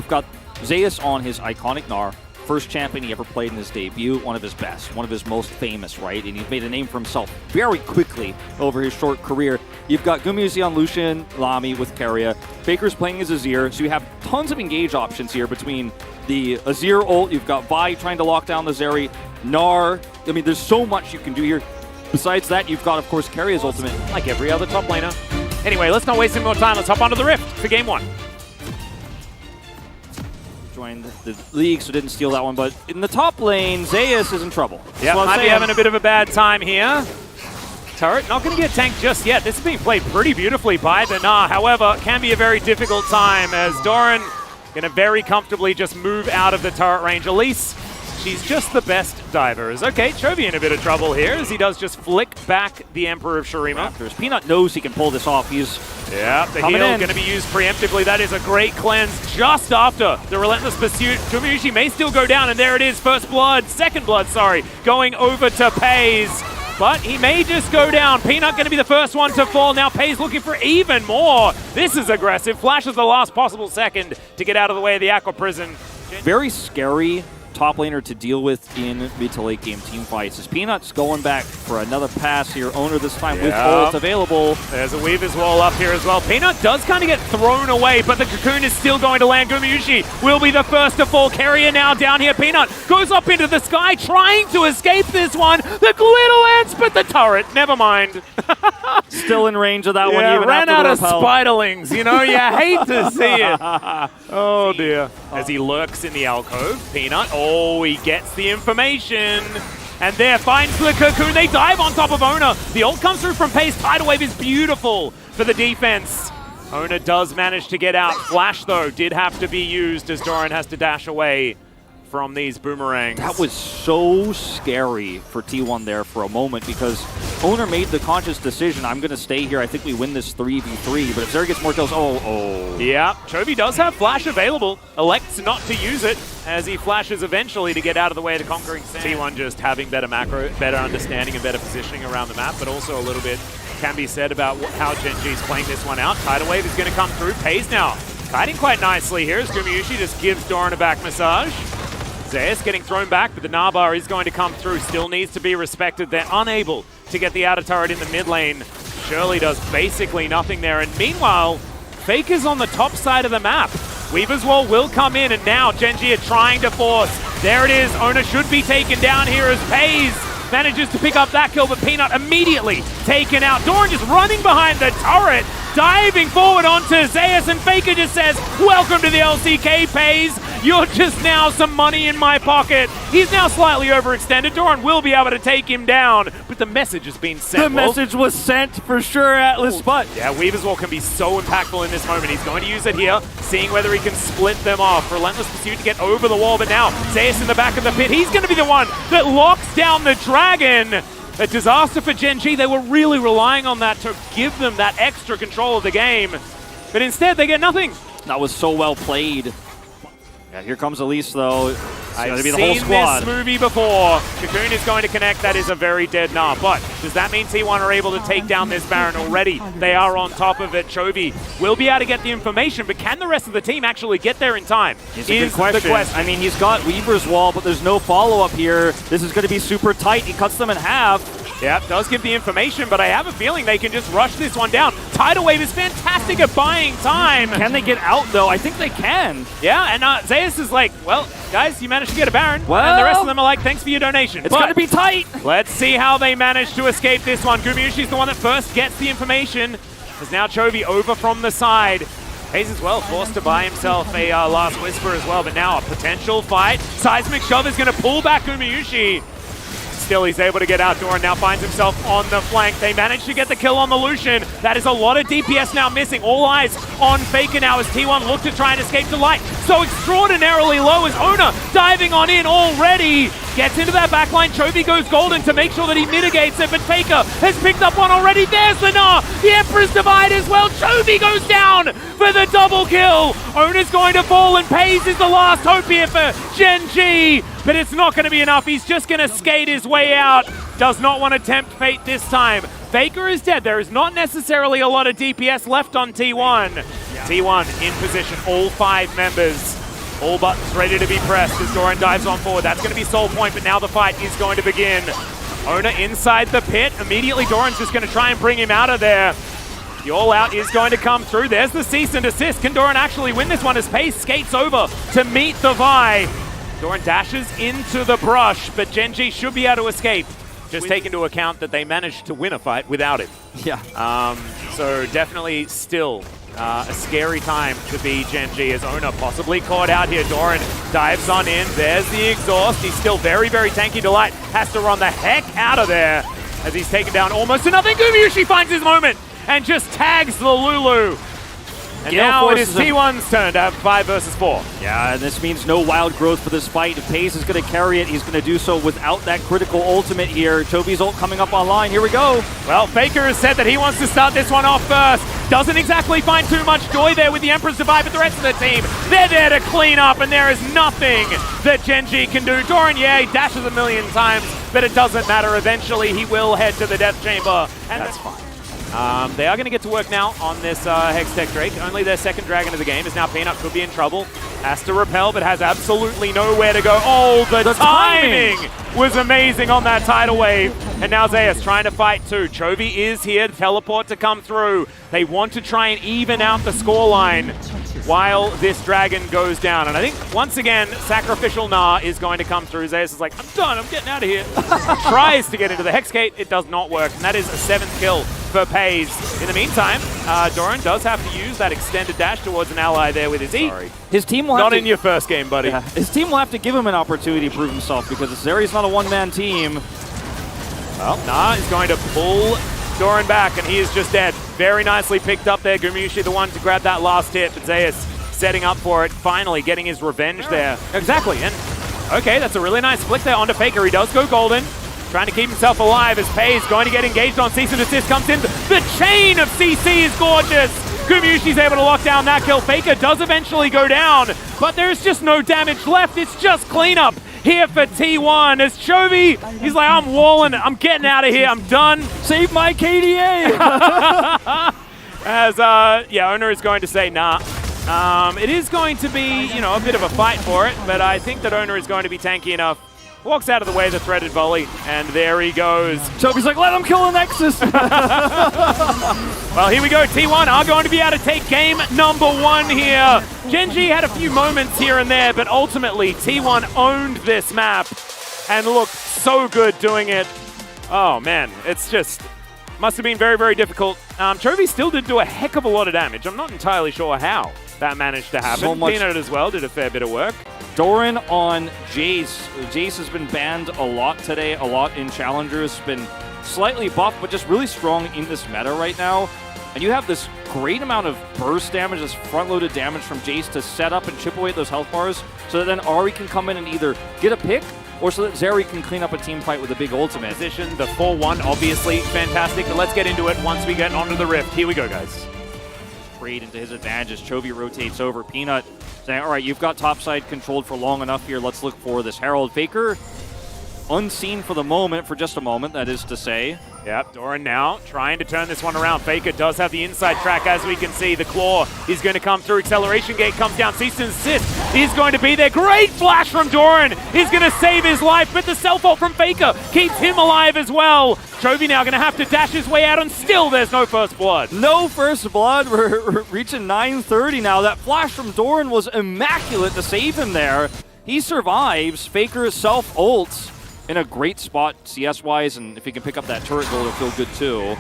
got Zeus on his iconic Gnar. First champion he ever played in his debut, one of his best, one of his most famous, right? And he's made a name for himself very quickly over his short career. You've got Gumayusi on Lucian, Lami with Keria. Faker's playing as Azir, so you have tons of engage options here between the Azir ult. You've got Vi trying to lock down the Zeri, Gnar. I mean, there's so much you can do here. Besides that, you've got, of course, Keria's ultimate. Like every other top laner. Anyway, let's not waste any more time. Let's hop onto the Rift for game 1. Joined the league, so didn't steal that one, but in the top lane, Zeus is in trouble. Yeah, might be having a bit of a bad time here. Turret not going to get tanked just yet. This is being played pretty beautifully by the Gnar. However, can be a very difficult time as Doran going to very comfortably just move out of the turret range. Elise, she's just the best divers. Okay, Chovy in a bit of trouble here as he does just flick back the Emperor of Shurima. Peanut knows he can pull this off. He's the heal going to be used preemptively. That is a great cleanse just after the relentless pursuit. Gumayusi may still go down, and there it is. Second blood, going over to Pays. But he may just go down. Peanut going to be the first one to fall. Now Pays looking for even more. This is aggressive. Flashes the last possible second to get out of the way of the Aqua Prison. Very scary top laner to deal with in mid to late game team fights. As Peanut's going back for another pass here. Owner this time with ult available. There's a Weaver's Wall up here as well. Peanut does kind of get thrown away, but the Cocoon is still going to land. Gumayusi will be the first to fall. Keria now down here. Peanut goes up into the sky trying to escape this one. The glitter lands, but the turret, never mind. Still in range of that one. Even ran after out of spiderlings. You know, you hate to see it. Oh dear. As he lurks in the alcove, Peanut, he gets the information. And there finds the Cocoon. They dive on top of Owner. The ult comes through from Pace. Tidal Wave is beautiful for the defense. Owner does manage to get out. Flash, though, did have to be used as Doran has to dash away from these boomerangs. That was so scary for T1 there for a moment because Owner made the conscious decision, I'm going to stay here. I think we win this 3v3, but if Zeri gets more kills, Yeah, Chovy does have Flash available. Elects not to use it as he flashes eventually to get out of the way of the Conquering Sand. T1 just having better macro, better understanding and better positioning around the map, but also a little bit can be said about how Gen G's playing this one out. Tidal Wave is going to come through. Pays now kiting quite nicely here as Gumayusi just gives Doran a back massage. Zeus getting thrown back, but the Narbar is going to come through. Still needs to be respected. They're unable to get the outer turret in the mid lane. Shirley does basically nothing there. And meanwhile, Faker's on the top side of the map. Weaver's Wall will come in, and now Genji are trying to force. There it is. Owner should be taken down here as Pays manages to pick up that kill, but Peanut immediately taken out. Doran just running behind the turret, diving forward onto Zeus, and Faker just says, welcome to the LCK, Pays. You're just now some money in my pocket. He's now slightly overextended. Doran will be able to take him down, but the message has been sent. The message was sent for sure, Atlas, but yeah, Weaver's Wall can be so impactful in this moment. He's going to use it here, seeing whether he can split them off. Relentless pursuit to get over the wall, but now Zeus in the back of the pit. He's going to be the one that locks down the dragon. A disaster for Gen G. They were really relying on that to give them that extra control of the game, but instead they get nothing. That was so well played. Yeah, here comes Elise, though. I've be the whole seen squad. This movie before. Cocoon is going to connect. That is a very dead Gnar. But does that mean T1 are able to take down this Baron already? They are on top of it. Chovy will be able to get the information, but can the rest of the team actually get there in time? Is a good question. I mean, he's got Weaver's Wall, but there's no follow-up here. This is going to be super tight. He cuts them in half. Yeah, does give the information, but I have a feeling they can just rush this one down. Tidal Wave is fantastic at buying time. Can they get out, though? I think they can. Yeah, and Zeus is like, well, guys, you managed to get a Baron. Well, and the rest of them are like, thanks for your donation. It's going to be tight. Let's see how they manage to escape this one. Gumayusi's the one that first gets the information. There's now Chovy over from the side. Hayes as well, forced to buy himself a Last Whisper as well, but now a potential fight. Seismic Shove is going to pull back Gumayusi. Still, he's able to get out. Doran now finds himself on the flank. They manage to get the kill on the Lucian. That is a lot of DPS now missing. All eyes on Faker now as T1 look to try and escape to light. So extraordinarily low as Owner diving on in already. Gets into that backline. Chovy goes golden to make sure that he mitigates it, but Faker has picked up one already. There's the Gnar. The Emperor's Divide as well. Chovy goes down for the double kill. Owner's going to fall, and Pays is the last hope here for Gen G. But it's not going to be enough. He's just going to skate his way out. Does not want to tempt fate this time. Faker is dead. There is not necessarily a lot of DPS left on T1. T1 in position, all 5 members. All buttons ready to be pressed as Doran dives on forward. That's going to be Soul Point, but now the fight is going to begin. Owner inside the pit. Immediately, Doran's just going to try and bring him out of there. The all-out is going to come through. There's the cease and desist. Can Doran actually win this one as Pace skates over to meet the Vi? Doran dashes into the brush, but Genji should be able to escape. Just take into account that they managed to win a fight without him. Yeah. So definitely still a scary time to be Genji as Owner possibly caught out here. Doran dives on in. There's the exhaust. He's still very, very tanky. Delight has to run the heck out of there as he's taken down almost to nothing. Gumayusi finds his moment and just tags the Lulu. And now it is T1's turn to have 5 versus 4. Yeah, and this means no wild growth for this fight. If Pace is going to carry it, he's going to do so without that critical ultimate here. Chovy's ult coming up online. Here we go. Well, Faker has said that he wants to start this one off first. Doesn't exactly find too much joy there with the Emperor's Divide, but the rest of the team, they're there to clean up, and there is nothing that Genji can do. Doran, yeah, he dashes a million times, but it doesn't matter. Eventually, he will head to the Death Chamber, and that's fine. They are going to get to work now on this Hextech Drake. Only their second dragon of the game is now Peanut. Could be in trouble. Has to repel, but has absolutely nowhere to go. Oh, the timing was amazing on that tidal wave. And now Zeus trying to fight too. Chovy is here to teleport to come through. They want to try and even out the scoreline while this dragon goes down. And I think, once again, Sacrificial Na is going to come through. Zeus is like, I'm done, I'm getting out of here. Tries to get into the Hexgate, it does not work. And that is a 7th kill for Paze. In the meantime, Doran does have to use that extended dash towards an ally there with his E. Sorry. His team will have Not in your first game, buddy. Yeah, his team will have to give him an opportunity to prove himself because Zeri's not a one-man team. Well, Na is going to pull Doran back, and he is just dead. Very nicely picked up there. Gumayusi the one to grab that last hit, but Zeus setting up for it, finally getting his revenge there. Exactly, and okay, that's a really nice flick there onto Faker. He does go golden, trying to keep himself alive as Paze going to get engaged on Cease and Desist comes in. The chain of CC is gorgeous. Gumayusi's able to lock down that kill. Faker does eventually go down, but there's just no damage left. It's just cleanup here for T1 as Chovy, he's like, I'm walling, I'm getting out of here, I'm done. Save my KDA! As, yeah, Owner is going to say, nah. It is going to be, you know, a bit of a fight for it, but I think that Owner is going to be tanky enough. Walks out of the way of the threaded volley, and there he goes. Chovy's like, let him kill a Nexus! Well, here we go. T1 are going to be able to take game number 1 here. Genji had a few moments here and there, but ultimately T1 owned this map and looked so good doing it. Oh, man. It's just... must have been very, very difficult. Chovy still did do a heck of a lot of damage. I'm not entirely sure how that managed to happen. So much. Peanut as well did a fair bit of work. Doran on Jace. Jace has been banned a lot today, a lot in Challengers. Been slightly buffed, but just really strong in this meta right now. And you have this great amount of burst damage, this front-loaded damage from Jace to set up and chip away at those health bars so that then Ahri can come in and either get a pick or so that Zeri can clean up a team fight with a big ultimate. Position, the 4-1, obviously fantastic, but let's get into it once we get onto the Rift. Here we go, guys. Trade into his advantage as Chovy rotates over. Peanut saying, all right, you've got topside controlled for long enough here. Let's look for this Herald. Faker, unseen for the moment, for just a moment, that is to say. Yep, Doran now trying to turn this one around. Faker does have the inside track, as we can see. The claw is going to come through. Acceleration gate comes down. Cease and Desist is going to be there. Great flash from Doran. He's going to save his life, but the self-ult from Faker keeps him alive as well. Chovy now going to have to dash his way out, and still there's no first blood. No first blood. We're reaching 9:30 now. That flash from Doran was immaculate to save him there. He survives. Faker self-ults in a great spot CS-wise, and if he can pick up that turret goal, it'll feel good too.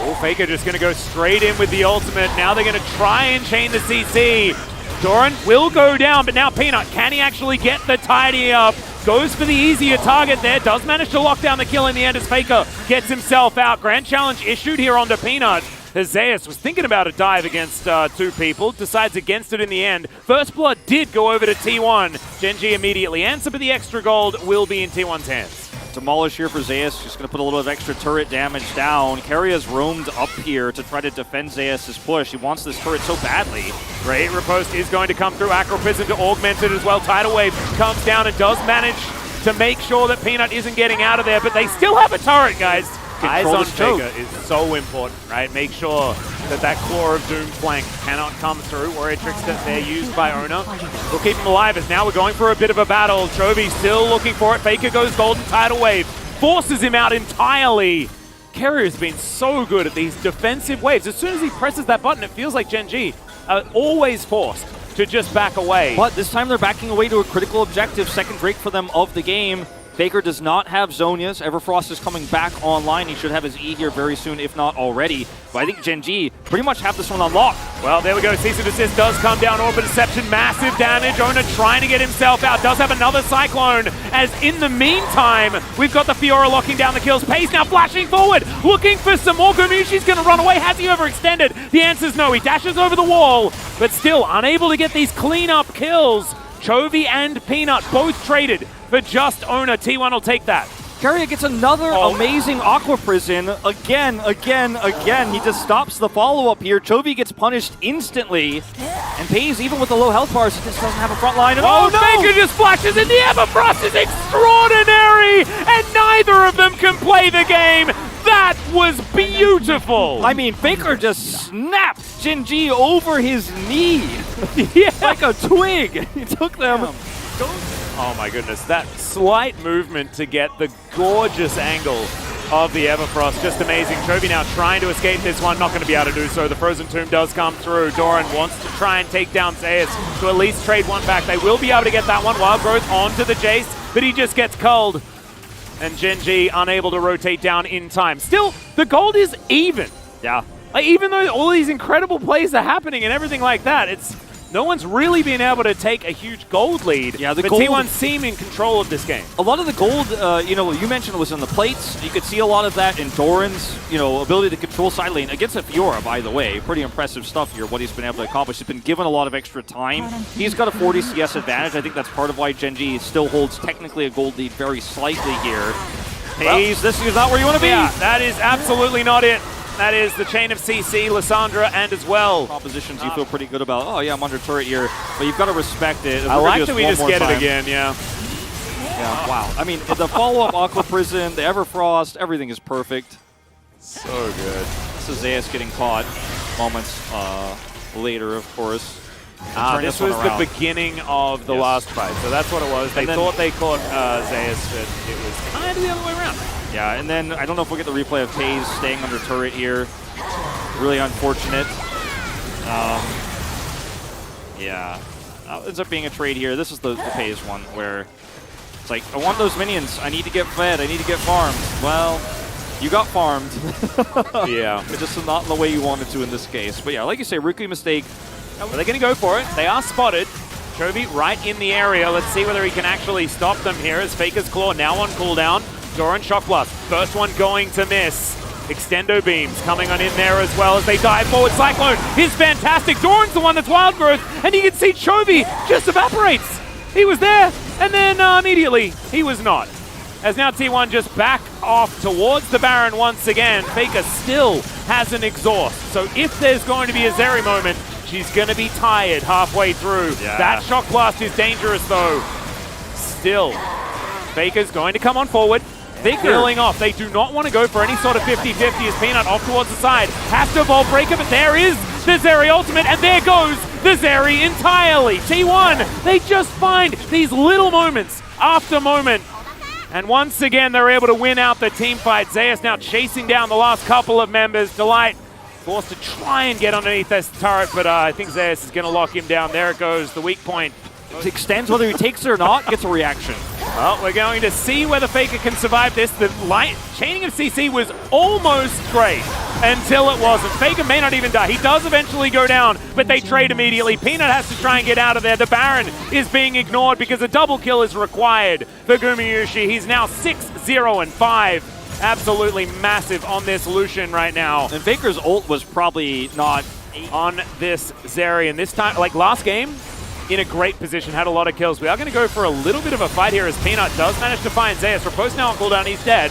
Oh, Faker just going to go straight in with the ultimate. Now they're going to try and chain the CC. Doran will go down, but now Peanut, can he actually get the tidy up? Goes for the easier target there. Does manage to lock down the kill in the end as Faker gets himself out. Grand challenge issued here onto Peanut. Zeus was thinking about a dive against 2 people, decides against it in the end. First blood did go over to T1. Genji immediately answer, but the extra gold will be in T1's hands. Demolish here for Zeus, just going to put a little bit of extra turret damage down. Karia's roamed up here to try to defend Zeus' push. He wants this turret so badly. Great riposte is going to come through. Acroprism to augment it as well. Tidal Wave comes down and does manage to make sure that Peanut isn't getting out of there, but they still have a turret, guys. Eyes on Faker is so important, right? Make sure that Claw of Doom flank cannot come through. Warrior Trickster there used by Ona. We'll keep him alive as now we're going for a bit of a battle. Chovy still looking for it. Faker goes golden tidal wave. Forces him out entirely. Carrier's been so good at these defensive waves. As soon as he presses that button, it feels like Gen G are always forced to just back away. But this time they're backing away to a critical objective. Second Drake for them of the game. Faker does not have Zonia's. Everfrost is coming back online. He should have his E here very soon, if not already. But I think Gen G pretty much have this one unlocked. Well, there we go. Cease and desist does come down. Orbit Deception, massive damage. Ona trying to get himself out. Does have another Cyclone. As in the meantime, we've got the Fiora locking down the kills. Pace now flashing forward, looking for some more. Gumayushi's going to run away. Has he overextended? The answer's no. He dashes over the wall, but still unable to get these clean-up kills. Chovy and Peanut both traded for just Ona. T1 will take that. Carrier gets another amazing Aqua Prison. Again. He just stops the follow-up here. Chovy gets punished instantly. And Pays, even with the low health bars, he just doesn't have a front line. And oh no! Faker just flashes in. The Everfrost is extraordinary! And neither of them can play the game. That was beautiful! I mean, Faker just snapped Gen G over his knee. Yeah. Like a twig. He took them. Oh my goodness, that slight movement to get the gorgeous angle of the Everfrost, just amazing. Chovy now trying to escape this one, not going to be able to do so. The Frozen Tomb does come through. Doran wants to try and take down Zeus to at least trade one back. They will be able to get that one. Wild Growth onto the Jace, but he just gets culled. And Gen G unable to rotate down in time. Still, the gold is even. Yeah. Like, even though all these incredible plays are happening and everything like that, no one's really been able to take a huge gold lead. Yeah, but gold, T1 seem in control of this game. A lot of the gold, you mentioned was in the plates. You could see a lot of that in Doran's, ability to control side lane against a Fiora, by the way. Pretty impressive stuff here, what he's been able to accomplish. He's been given a lot of extra time. He's got a 40 CS advantage. I think that's part of why Gen G still holds technically a gold lead very slightly here. Hayes, this is not where you want to be. Yeah, that is absolutely not it. That is the chain of CC, Lissandra, and as well. Propositions you feel pretty good about. Oh yeah, I'm under turret here, but you've got to respect it. I like that we just get it again, yeah. Yeah, wow. I mean, the follow-up Aqua Prison, the Everfrost, everything is perfect. So good. This is Zeus getting caught moments later, of course. This was the beginning of the last fight, so that's what it was. They thought they caught Zeus, but it was kind of the other way around. Yeah, and then I don't know if we'll get the replay of Taze staying under turret here. Really unfortunate. Yeah. Ends up being a trade here. This is the Taze one where it's like, I want those minions. I need to get fed. I need to get farmed. Well, you got farmed. Yeah. It's just not the way you wanted to in this case. But yeah, like you say, rookie mistake. Are they going to go for it? They are spotted. Chovy right in the area. Let's see whether he can actually stop them here as Faker's Claw now on cooldown. Doran Shock Blast. First one going to miss. Extendo Beams coming on in there as well as they dive forward. Cyclone is fantastic. Doran's the one that's Wild Growth, and you can see Chovy just evaporates. He was there, and then immediately he was not. As now T1 just back off towards the Baron once again. Faker still has an exhaust. So if there's going to be a Zeri moment, she's going to be tired halfway through. Yeah. That Shock Blast is dangerous though. Still, Faker's going to come on forward. Peeling off. They do not want to go for any sort of 50-50 as Peanut off towards the side. Has to Vault Breaker, but there is the Zeri ultimate, and there goes the Zeri entirely. T1, they just find these little moments after moment. And once again, they're able to win out the team fight. Zeus now chasing down the last couple of members. Delight forced to try and get underneath this turret, but I think Zeus is going to lock him down. There it goes, the weak point. It extends whether he takes it or not, gets a reaction. Well, we're going to see whether Faker can survive this. The light chaining of CC was almost great until it wasn't. Faker may not even die. He does eventually go down, but they trade immediately. Peanut has to try and get out of there. The Baron is being ignored because a double kill is required for Gumayushi. He's now 6-0-5. Absolutely massive on this Lucian right now. And Faker's ult was probably not on this Zeri. And this time, like last game, in a great position, had a lot of kills. We are going to go for a little bit of a fight here as Peanut does manage to find Zeus. Repose now on cooldown, he's dead.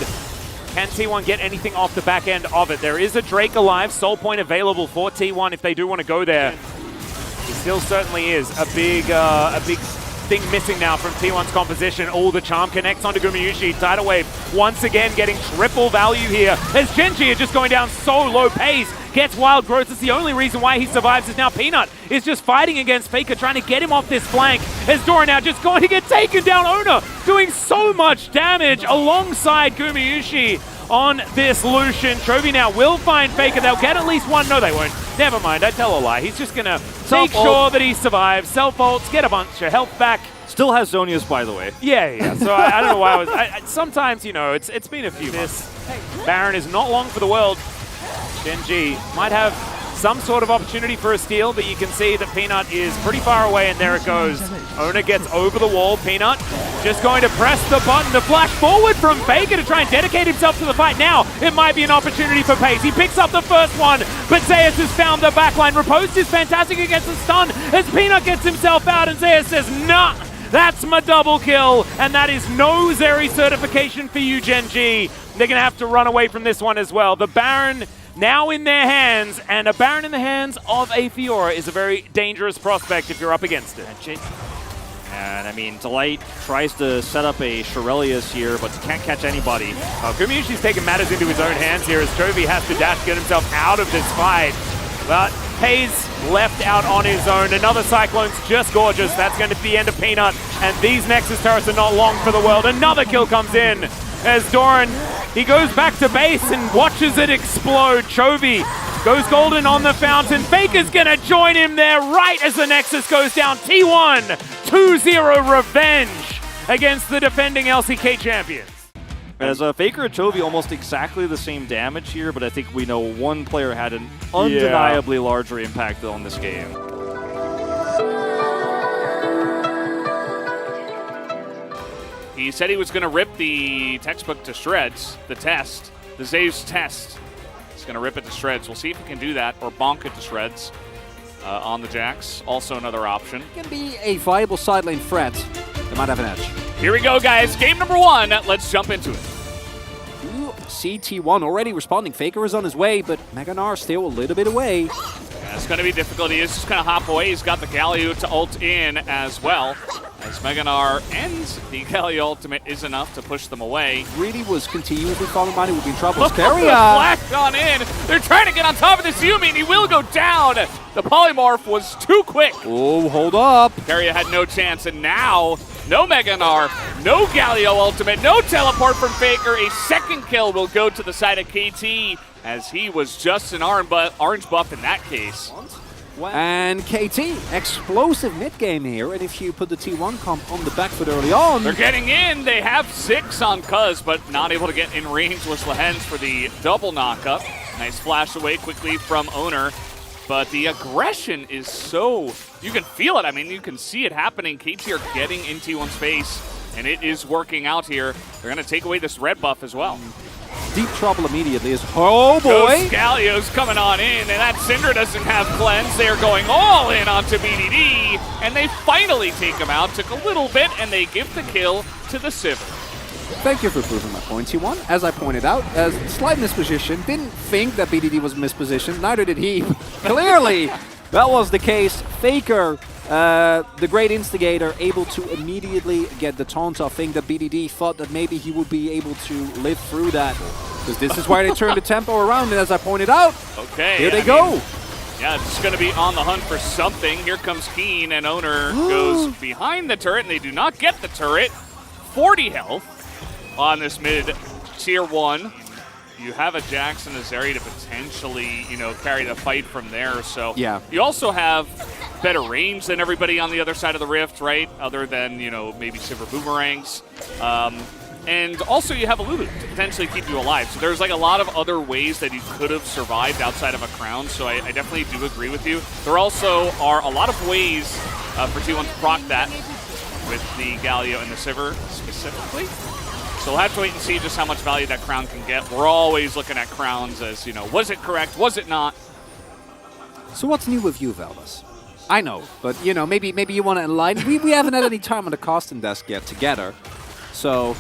Can T1 get anything off the back end of it? There is a Drake alive, soul point available for T1 if they do want to go there. It still certainly is a big thing missing now from T1's composition. Oh, the charm connects onto Gumayushi. Tidal Wave once again getting triple value here as Gen G are just going down so low pace. gets wild growth. It's the only reason why he survives is now Peanut is just fighting against Faker, trying to get him off this flank. As Dora now just going to get taken down. Owner doing so much damage alongside Gumayusi on this Lucian. Chovy now will find Faker. They'll get at least one. No, they won't. Never mind. I tell a lie. He's just going to make sure that he survives. Self-ults, get a bunch of health back. Still has Zonia's, by the way. Yeah. So I don't know why I was... sometimes, you know, it's been a few months. Baron is not long for the world. Gen.G might have some sort of opportunity for a steal, but you can see that Peanut is pretty far away, and there it goes. Owner gets over the wall. Peanut just going to press the button to flash forward from Faker to try and dedicate himself to the fight. Now it might be an opportunity for Pace. He picks up the first one, but Zeus has found the backline. Riposte is fantastic against the stun as Peanut gets himself out, and Zeus says, nah, that's my double kill, and that is no Zeri certification for you, Gen.G. They're going to have to run away from this one as well. The Baron now in their hands, and a Baron in the hands of a Fiora is a very dangerous prospect if you're up against it. And I mean, Delight tries to set up a Shirelius here, but can't catch anybody. Gumayusi's taking matters into his own hands here as Chovy has to dash, get himself out of this fight. But Hayes left out on his own. Another Cyclone's just gorgeous. That's going to be the end of Peanut. And these Nexus turrets are not long for the world. Another kill comes in as Doran, he goes back to base and watches it explode. Chovy goes golden on the fountain. Faker's going to join him there right as the Nexus goes down. T1 2-0 revenge against the defending LCK champions. As Faker and Chovy almost exactly the same damage here, but I think we know one player had an undeniably larger impact on this game. He said he was going to rip the textbook to shreds, the test, the Zeus test. He's going to rip it to shreds. We'll see if he can do that or bonk it to shreds on the Jax. Also another option. Can be a viable side lane threat. They might have an edge. Here we go, guys. Game number 1. Let's jump into it. Ooh, CT1 already responding. Faker is on his way, but Meganar still a little bit away. Yeah, it's going to be difficult. He is just going to hop away. He's got the Galio to ult in as well. As Meganar ends the Galio ultimate is enough to push them away. Really was continuously following by. He would be in trouble. The flash on in. They're trying to get on top of this Yumi, and he will go down. The polymorph was too quick. Oh, hold up. Keria had no chance, and now no Meganar, no Galio ultimate, no teleport from Faker. A second kill will go to the side of KT, as he was just an orange buff in that case. And KT, explosive mid-game here, and if you put the T1 comp on the back foot early on... They're getting in. They have 6 on Cuz, but not able to get in range with Lehens for the double knockup. Nice flash away quickly from Owner, but the aggression is so... You can feel it. I mean, you can see it happening. KT are getting in T1's face, and it is working out here. They're going to take away this red buff as well. Deep trouble immediately is, oh boy! Galio's coming on in, and that Syndra doesn't have cleanse. They are going all in onto BDD, and they finally take him out. Took a little bit, and they give the kill to the Sivir. Thank you for proving my point, T1. As I pointed out, as slight misposition, didn't think that BDD was mispositioned, neither did he. Clearly, that was the case. Faker, the great instigator, able to immediately get the taunt off. Think that BDD thought that maybe he would be able to live through that. Because this is why they turned the tempo around, and as I pointed out, here they go. Yeah, it's going to be on the hunt for something. Here comes Keen, and Owner goes behind the turret, and they do not get the turret. 40 health on this mid tier 1. You have a Jax and a Zeri to potentially, carry the fight from there. So yeah. You also have better range than everybody on the other side of the rift, right? Other than, maybe Sivir Boomerangs. And also you have a Lulu to potentially keep you alive. So there's like a lot of other ways that you could have survived outside of a crown. So I definitely do agree with you. There also are a lot of ways for T1 to proc that with the Galio and the Sivir specifically. So we'll have to wait and see just how much value that crown can get. We're always looking at crowns as, was it correct? Was it not? So what's new with you, Veldas? I know, but, maybe you want to enlighten. We haven't had any time on the casting desk yet together. So,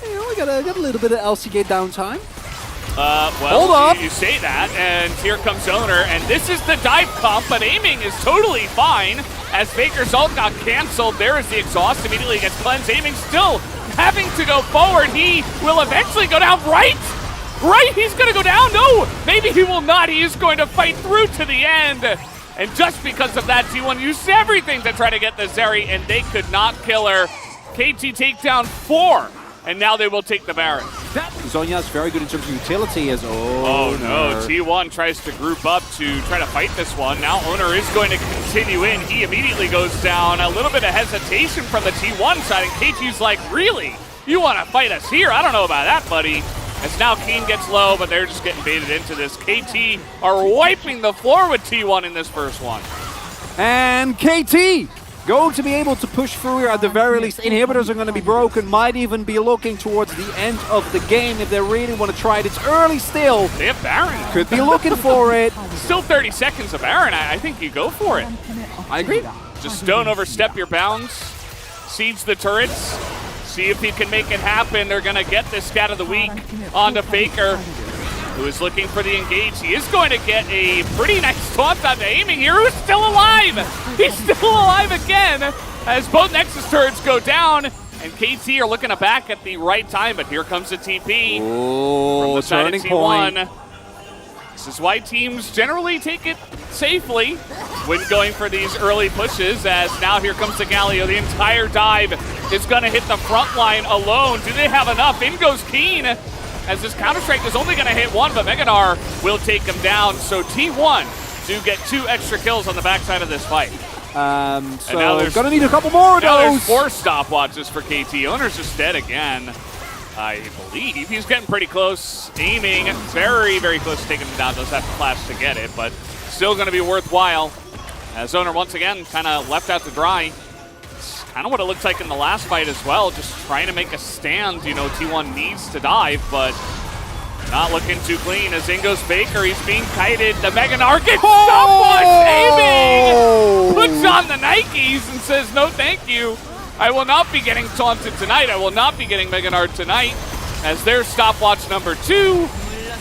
we got a little bit of LCK downtime. Well, hold up. You say that, and here comes Owner, and this is the dive comp, but aiming is totally fine. As Faker's ult got canceled, there is the exhaust, immediately gets cleansed, aiming still having to go forward. He will eventually go down right right? He's going to go down. No, maybe he will not. He is going to fight through to the end. And just because of that, T1 used everything to try to get the Zeri, and they could not kill her. KT take down 4, and now they will take the Baron. Zhonya's very good in terms of utility as Oh no, T1 tries to group up to try to fight this one. Now Owner is going to continue in. He immediately goes down. A little bit of hesitation from the T1 side, and KT's like, really? You want to fight us here? I don't know about that, buddy. As now Keen gets low, but they're just getting baited into this. KT are wiping the floor with T1 in this first one. And KT going to be able to push through here at the very least. Inhibitors are going to be broken, might even be looking towards the end of the game if they really want to try it. It's early still. They have Baron. Could be looking for it. Still 30 seconds of Baron. I think you go for it. I agree. Just don't overstep your bounds. Siege the turrets. See if he can make it happen. They're going to get this stat of the week onto Faker, who is looking for the engage. He is going to get a pretty nice taunt on the aiming here. Who's still alive? He's still alive again as both Nexus turrets go down. And KT are looking to back at the right time, but here comes the TP from the side of T1. This is why teams generally take it safely when going for these early pushes, as now here comes the Galio. The entire dive is going to hit the front line alone. Do they have enough? In goes Keen, as this Counter-Strike is only going to hit one, but Meganar will take him down. So T1 do get 2 extra kills on the backside of this fight. So they're going to need a couple more of those. There's 4 stopwatches for KT. Owner's just dead again. I believe he's getting pretty close, aiming very, very close to taking him down. Does have to flash to get it, but still going to be worthwhile. As Owner once again kind of left out to dry. It's kind of what it looked like in the last fight as well, just trying to make a stand. You know, T1 needs to dive, but not looking too clean. As in goes Faker, he's being kited. The Meganar gets stopwatch aiming! Puts on the Nikes and says, no thank you. I will not be getting taunted tonight. I will not be getting Meganar tonight. As there's stopwatch number 2.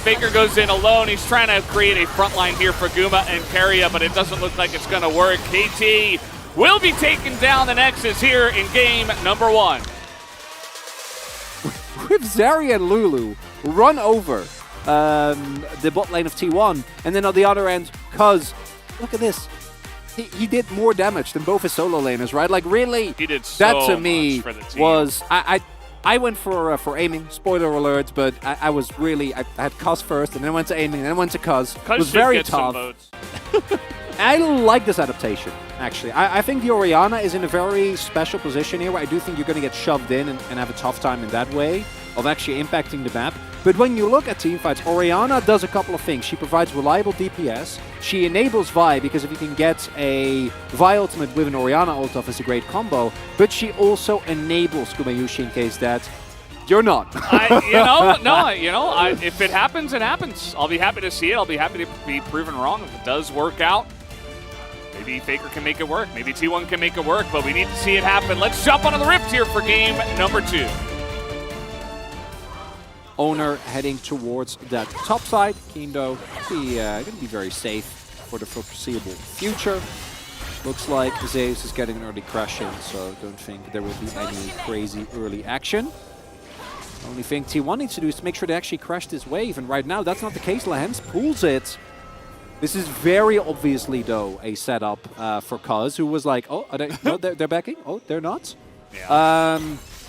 Faker goes in alone. He's trying to create a front line here for Guma and Keria, but it doesn't look like it's going to work. KT will be taking down the Nexus here in game number 1. With Zeri and Lulu run over the bot lane of T1, and then on the other end, Cuz, look at this. He did more damage than both his solo laners, right? Like, really, he did so that to me much for the team. Was I went for aiming. Spoiler alert, but I was really I had Cuz first, and then went to aiming, and then went to Cuz. It was very tough. I like this adaptation, actually. I think the Orianna is in a very special position here, where I do think you're going to get shoved in and have a tough time in that way of actually impacting the map. But when you look at teamfights, Orianna does a couple of things. She provides reliable DPS. She enables Vi, because if you can get a Vi ultimate with an Orianna ult off, it's a great combo. But she also enables Kumayushi in case that you're not. If it happens, it happens. I'll be happy to see it. I'll be happy to be proven wrong if it does work out. Maybe Faker can make it work. Maybe T1 can make it work, but we need to see it happen. Let's jump onto the Rift here for game number 2. Owner heading towards that top side. Keen, though, going to be very safe for the foreseeable future. Looks like Zeus is getting an early crash in, so I don't think there will be any crazy early action. The only thing T1 needs to do is to make sure they actually crash this wave, and right now that's not the case. Lehens pulls it. This is very obviously, though, a setup for Cuz, who was like, oh, are they, no, they're backing? Oh, they're not? Yeah.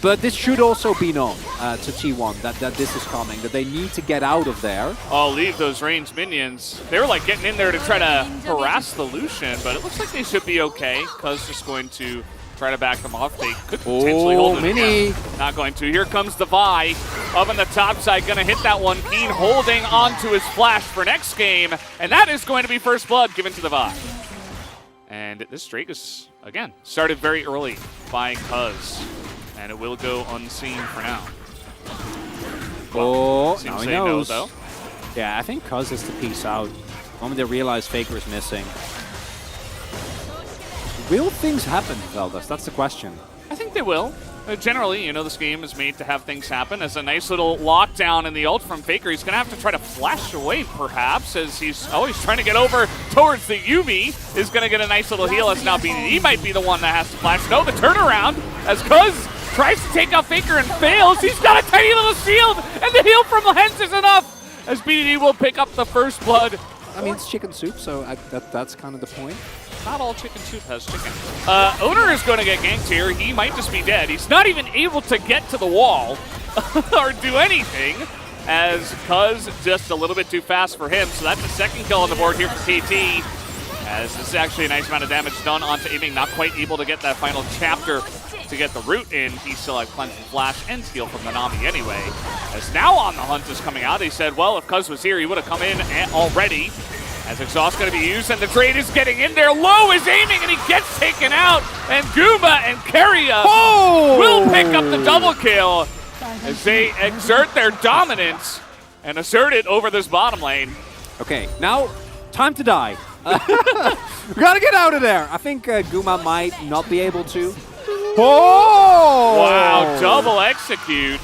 But this should also be known to T1 that this is coming, that they need to get out of there. Oh, leave those ranged minions. They were like getting in there to try to harass the Lucian, but it looks like they should be okay. Cuz just going to try to back them off. They could potentially hold it. Mini. Not going to. Here comes the Vi. Up on the top side, going to hit that one. Keen holding onto his flash for next game, and that is going to be first blood given to the Vi. And this streak is, again, started very early by Cuz. And it will go unseen for now. Oh, now he knows. No, though. Yeah, I think Cuz is the piece out. The moment they realize Faker is missing. Will things happen, Veldas? That's the question. I think they will. Generally, you know, this game is made to have things happen. As a nice little lockdown in the ult from Faker, he's going to have to try to flash away, perhaps, as he's trying to get over towards the Yuumi. Is going to get a nice little heal, as now BDD might be the one that has to flash. No, the turnaround, as Cuz tries to take out Faker and fails. He's got a tiny little shield, and the heal from Lehens is enough. as BDD will pick up the first blood. I mean, it's chicken soup, so that's kind of the point. Not all chicken soup has chicken. Owner is going to get ganked here. He might just be dead. He's not even able to get to the wall or do anything, as Cuz just a little bit too fast for him. So that's the second kill on the board here for KT, as this is actually a nice amount of damage done onto Aiming. Not quite able to get that final chapter to get the root in. He still had Cleanse and Flash and Steal from the Nami anyway. As now On the Hunt is coming out. He said, well, if Cuz was here, he would have come in already. As Exhaust going to be used, and the trade is getting in there. Low is aiming, and he gets taken out. And Guma and Keria will pick up the double kill as they exert their dominance and assert it over this bottom lane. Okay, now time to die. We gotta get out of there. I think Guma might not be able to. Oh! Wow, double execute.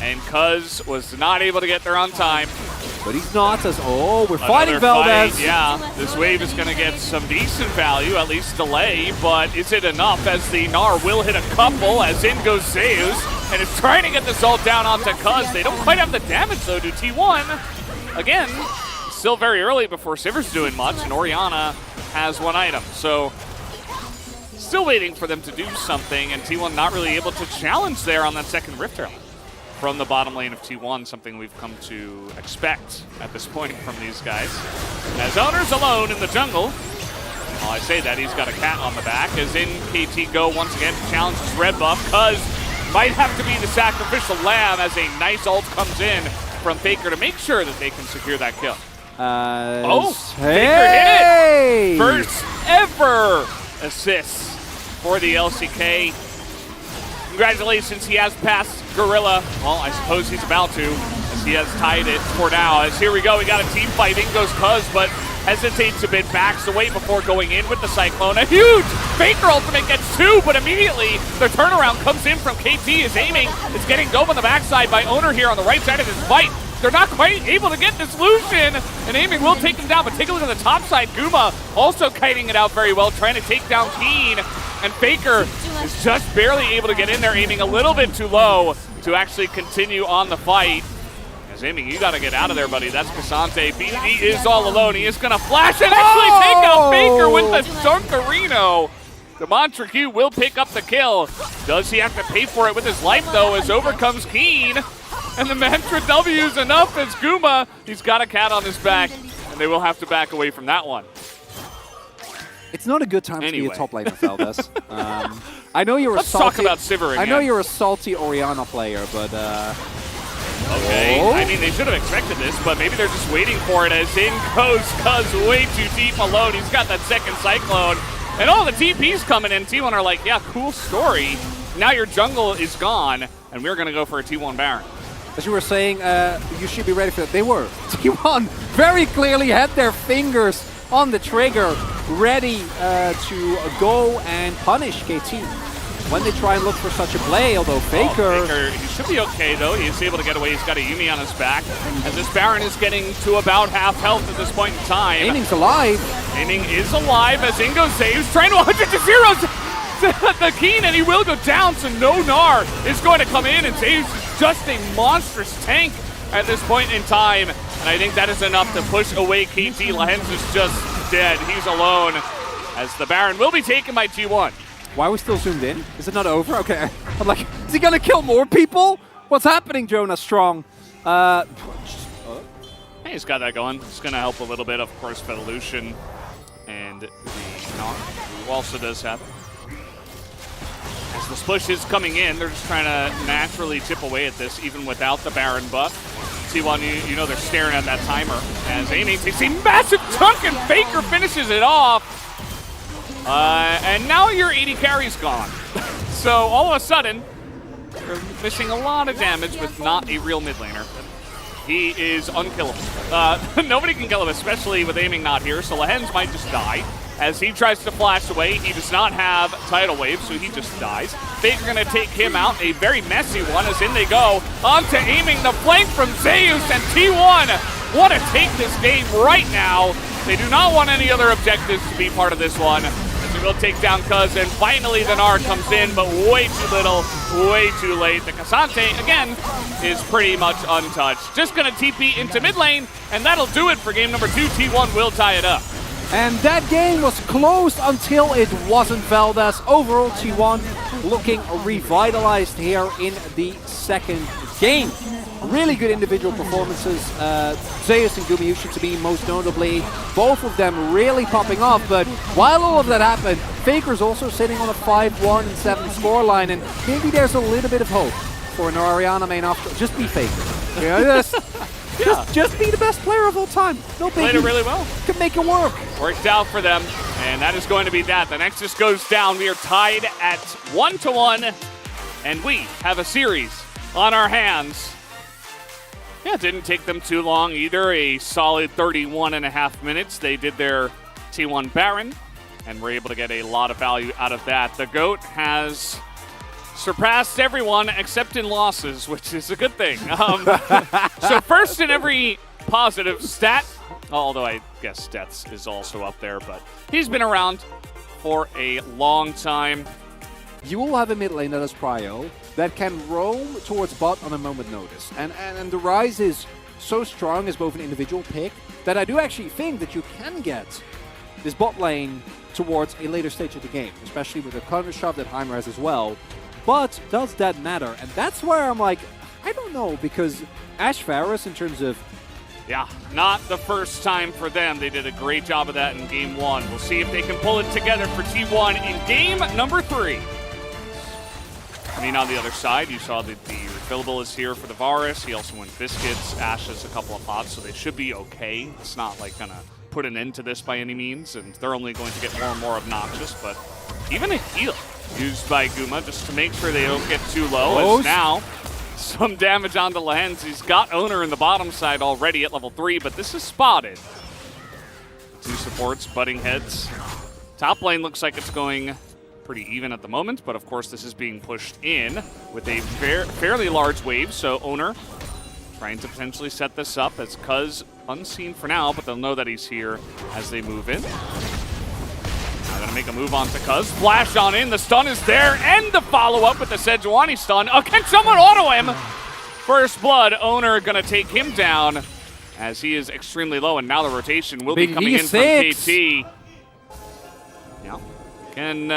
And Cuz was not able to get there on time. But he's not as, we're fighting Another Valdez. fight, yeah, this wave is going to get some decent value, at least delay, but is it enough as the Gnar will hit a couple, as in goes Zeus, and is trying to get this ult down onto Cuz. They don't quite have the damage, though, to T1. Again, still very early before Sivir's doing much, and Orianna has one item, so still waiting for them to do something, and T1 not really able to challenge there on that second Rift Herald. From the bottom lane of T1, something we've come to expect at this point from these guys. As Owner's alone in the jungle. While I say that, he's got a cat on the back. As in KT go once again to challenge his red buff. Cuz might have to be the sacrificial lamb as a nice ult comes in from Faker to make sure that they can secure that kill. Faker hit it! First ever assist for the LCK. Congratulations, he has passed Gorilla. Well, I suppose he's about to, as he has tied it for now. As here we go, we got a team fight. In goes Cuz, but hesitates a bit, backs away before going in with the Cyclone. A huge Faker ultimate gets two, but immediately the turnaround comes in from KT. Is aiming. It's getting dove on the backside by Owner here on the right side of this fight. They're not quite able to get this Lucian, and aiming will take him down, but take a look at the top side. Guma also kiting it out very well, trying to take down Keen, and Faker is just barely able to get in there, aiming a little bit too low to actually continue on the fight. As aiming, you gotta get out of there, buddy. That's Cassante. BDD is all alone. He is gonna flash and actually take out Faker with the Dunkarino. Demontre will pick up the kill. Does he have to pay for it with his life, though, as overcomes Keen? And the Mantra W is enough as Guma, he's got a cat on his back, and they will have to back away from that one. It's not a good time to be a top laner, Valdez. I know you're Let's a salty, talk about Sivir again. I know you're a salty Orianna player, but okay, I mean, they should have expected this, but maybe they're just waiting for it as in goes Cuz way too deep alone. He's got that second Cyclone, and all the TPs coming in. T1 are like, yeah, cool story. Now your jungle is gone, and we're going to go for a T1 Baron. As you were saying, you should be ready for that. They were. T1 very clearly had their fingers on the trigger, ready to go and punish KT when they try and look for such a play, although Faker... Faker, he should be okay, though. He's able to get away. He's got a Yuumi on his back. As this Baron is getting to about half health at this point in time. Aiming's alive. Aiming is alive as Ingo saves, trying to 100 to 0 the Keen, and he will go down, so no Gnar is going to come in, and Zeus is just a monstrous tank at this point in time, and I think that is enough to push away KT. Lahens is just dead. He's alone, as the Baron will be taken by T1. Why are we still zoomed in? Is it not over? Okay. I'm like, is he going to kill more people? What's happening, Jonah Strong? Hey, he's got that going. It's going to help a little bit, of course, for the Lucian and the Gnar, who also does have it. As the spush is coming in, they're just trying to naturally chip away at this, even without the Baron buff. T1, you know they're staring at that timer. As aiming takes a massive chunk, and Faker finishes it off. And now your 80 carry's gone. So all of a sudden, they're missing a lot of damage with not a real mid laner. He is unkillable. Nobody can kill him, especially with aiming not here, so Lahens might just die. As he tries to flash away, he does not have Tidal Wave, so he just dies. Faker going to take him out, a very messy one, as in they go. Onto aiming the flank from Zeus, and T1 want to take this game right now. They do not want any other objectives to be part of this one. As we will take down Cuz, and finally the Gnar comes in, but way too little, way too late. The Cassante, again, is pretty much untouched. Just going to TP into mid lane, and that'll do it for game number 2. T1 will tie it up. And that game was close until it wasn't, Valdez. Overall, T1 looking revitalized here in the second game. Really good individual performances. Zeus and Gumayushi to be most notably. Both of them really popping off. But while all of that happened, Faker's also sitting on a 5-1 and 7 scoreline. And maybe there's a little bit of hope for an Orianna main after. Just be Faker. You know, just be the best player of all time. No biggie. Played it really well. Can make it work. Worked out for them, and that is going to be that. The Nexus goes down. We are tied at 1-1, and we have a series on our hands. Yeah, it didn't take them too long either. A solid 31.5 minutes. They did their T1 Baron, and were able to get a lot of value out of that. The GOAT has surpassed everyone except in losses, which is a good thing. So first in every positive stat, although I guess deaths is also up there, but he's been around for a long time. You will have a mid lane that is prio that can roam towards bot on a moment notice. And the Rise is so strong as both an individual pick that I do actually think that you can get this bot lane towards a later stage of the game, especially with the counter shove that Heimer has as well. But does that matter? And that's where I'm like, I don't know, because Ash Varus in terms of... Yeah, not the first time for them. They did a great job of that in game 1. We'll see if they can pull it together for T1 in game number 3. I mean, on the other side, you saw that the refillable is here for the Varus. He also went Biscuits. Ash has a couple of pots, so they should be okay. It's not like gonna put an end to this by any means, and they're only going to get more and more obnoxious, but even a heal used by Guma just to make sure they don't get too low. As now, some damage on the lens. He's got Owner in the bottom side already at level 3, but this is spotted. Two supports butting heads. Top lane looks like it's going pretty even at the moment, but of course this is being pushed in with a fairly large wave, so Owner trying to potentially set this up as Cuz unseen for now, but they'll know that he's here as they move in. Now gonna make a move on to Cuz. Flash on in, the stun is there, and the follow-up with the Sejuani stun. Oh, can someone auto him? First blood, Owner gonna take him down as he is extremely low, and now the rotation will be coming in from KT. Yeah, can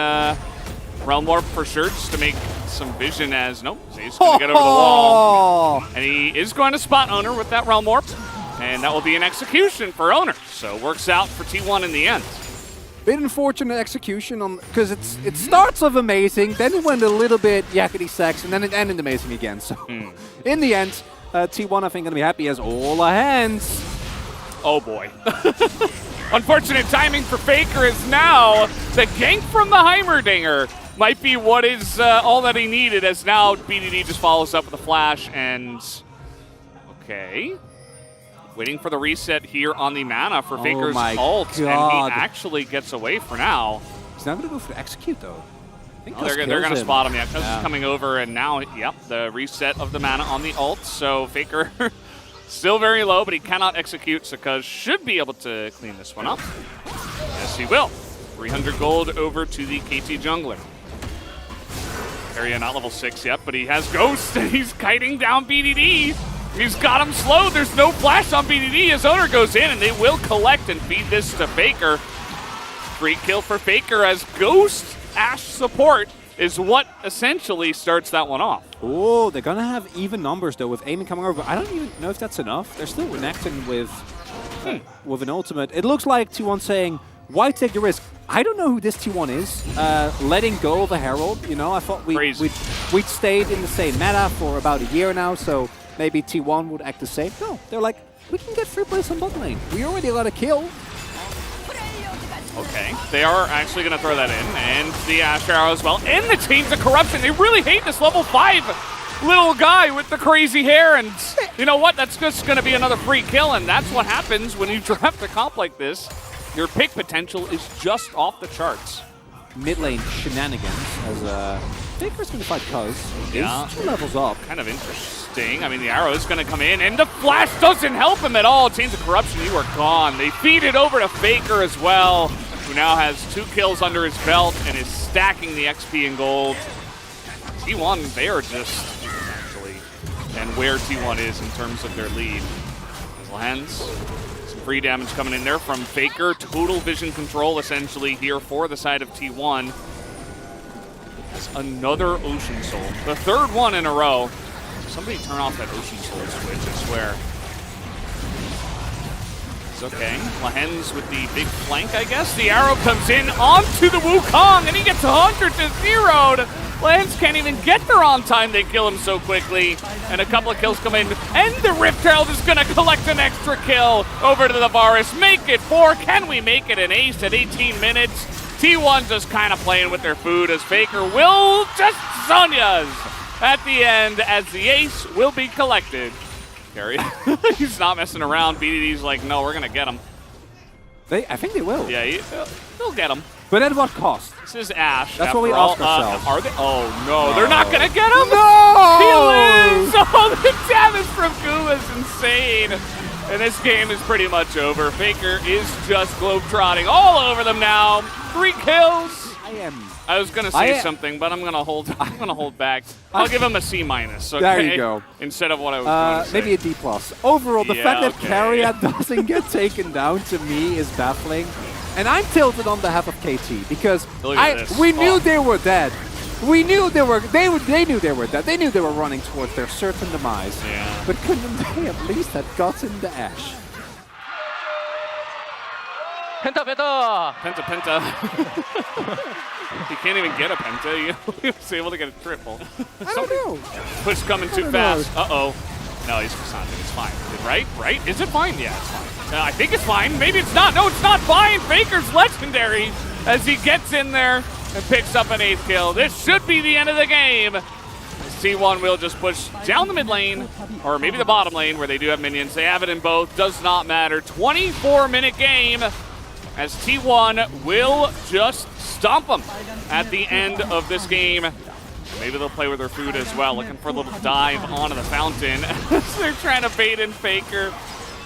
Realm Warp for sure, just to make some vision as, nope, he's gonna get over the wall. And he is going to spot Owner with that Realm Warp, and that will be an execution for Owner. So works out for T1 in the end. Bit unfortunate execution on because it starts off amazing, then it went a little bit yakety sax, and then it ended amazing again. So in the end, T1 I think gonna be happy as all our hands. Oh boy. Unfortunate timing for Faker is now the gank from the Heimerdinger might be what is all that he needed, as now BDD just follows up with a flash and okay. Waiting for the reset here on the mana for Faker's ult, and he actually gets away for now. He's not going to go for the execute, though. I think they're going to spot him. Yeah, Cuz is coming over, and now, yep, the reset of the mana on the ult. So Faker still very low, but he cannot execute, so Cuz should be able to clean this one up. Yes, he will. 300 gold over to the KT jungler. Area not level 6 yet, but he has Ghost, and he's kiting down BDD. He's got him slow. There's no flash on BDD. His Owner goes in, and they will collect and feed this to Faker. Great kill for Faker as Ghost Ash support is what essentially starts that one off. Oh, they're going to have even numbers, though, with Aiming coming over. I don't even know if that's enough. They're still connecting with an ultimate. It looks like T1 saying, why take the risk? I don't know who this T1 is. Letting go of a Herald, you know, I thought we'd stayed in the same meta for about a year now, so maybe T1 would act the same. No, they're like, we can get free plays on bot lane. We already got a kill. Okay, they are actually going to throw that in, and the Ash Arrow as well. And the Chains of Corruption. They really hate this level 5 little guy with the crazy hair, and you know what? That's just going to be another free kill, and that's what happens when you draft a comp like this. Your pick potential is just off the charts. Mid lane shenanigans as Faker's going to fight Cuz. Yeah. 2 levels up. Kind of interesting. I mean, the arrow is going to come in, and the flash doesn't help him at all. Chains of Corruption, you are gone. They feed it over to Faker as well. who now has 2 kills under his belt and is stacking the XP and gold. T1, they are just actually, and where T1 is in terms of their lead. Lens, some free damage coming in there from Faker. Total vision control essentially here for the side of T1. That's another Ocean Soul. The 3rd one in a row. Somebody turn off that Ocean Soul switch, I swear. It's okay. Lahens with the big flank, I guess. The arrow comes in onto the Wukong, and he gets 100 to 0'd. Lance can't even get there on time. They kill him so quickly. And a couple of kills come in. And the Rift Herald is going to collect an extra kill over to the Varus. Make it 4. Can we make it an ace at 18 minutes? T1 just kind of playing with their food as Faker will just Sonya's at the end as the ace will be collected. Gary, he's not messing around. BDD's like, no, we're going to get him. I think they will. Yeah, they'll get him. But at what cost? This is Ash. That's what we ask ourselves. Are they? Oh, no. They're not going to get him? No! He lives! Oh, the damage from Goo is insane. And this game is pretty much over. Faker is just globetrotting all over them now. 3 kills. I was gonna say something, but I'm gonna hold back. I'll give him a C-. Okay? There you go. Instead of what I was going to say. Maybe a D+. Overall, the fact that okay. Carrier doesn't get taken down to me is baffling. And I'm tilted on behalf of KT because we knew they were dead. We knew they knew they were dead. They knew they were running towards their certain demise. Yeah. But couldn't they at least have gotten the Ash? Penta. He can't even get a Penta. He was able to get a triple. I don't know. Push coming too fast. Uh-oh. No, he's not. It's fine. Right? Is it fine? Yeah, it's fine. I think it's fine. Maybe it's not. No, it's not fine. Faker's legendary as he gets in there and picks up an 8th kill. This should be the end of the game. T1 will just push down the mid lane, or maybe the bottom lane where they do have minions. They have it in both. Does not matter. 24-minute game as T1 will just stomp them at the end of this game. Maybe they'll play with their food as well, looking for a little dive onto the fountain. They're trying to bait in Faker,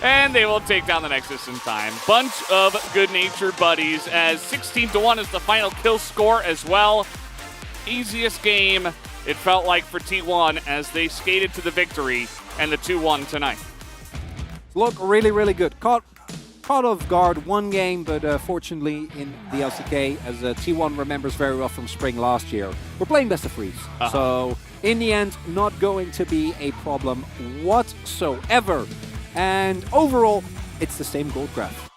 and they will take down the Nexus in time. Bunch of good-natured buddies as 16-1 is the final kill score as well. Easiest game, it felt like, for T1 as they skated to the victory and the 2-1 tonight. Look, really, really good. Caught off guard one game, but fortunately in the LCK, as T1 remembers very well from spring last year, we're playing best of 3s. So in the end, not going to be a problem whatsoever. And overall, it's the same gold graph.